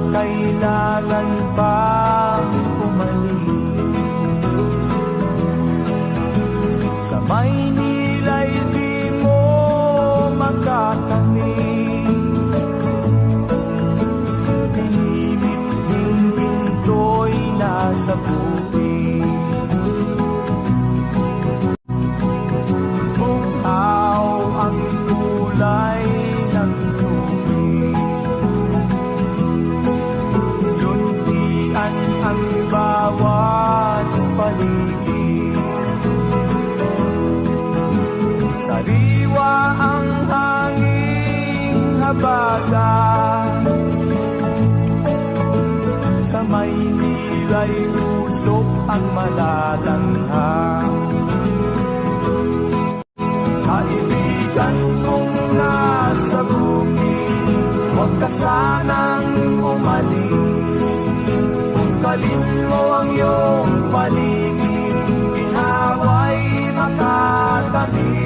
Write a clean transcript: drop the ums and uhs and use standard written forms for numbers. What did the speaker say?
kailangan bang umalis? Sa Maynila'y di mo makakamit. Pinimit-hingin ko'y nasa bukid. Bughaw ang kulay ng tubig. Luntian ang bawat paligid. Sariwa ang hanging habagat. Sa Maynila'y usok ang malalanghang. Kaibigan kong nasa bukid, huwag ka sanang umalis. Tungkalin mo ang iyong paligid, ginhawa'y makakamit.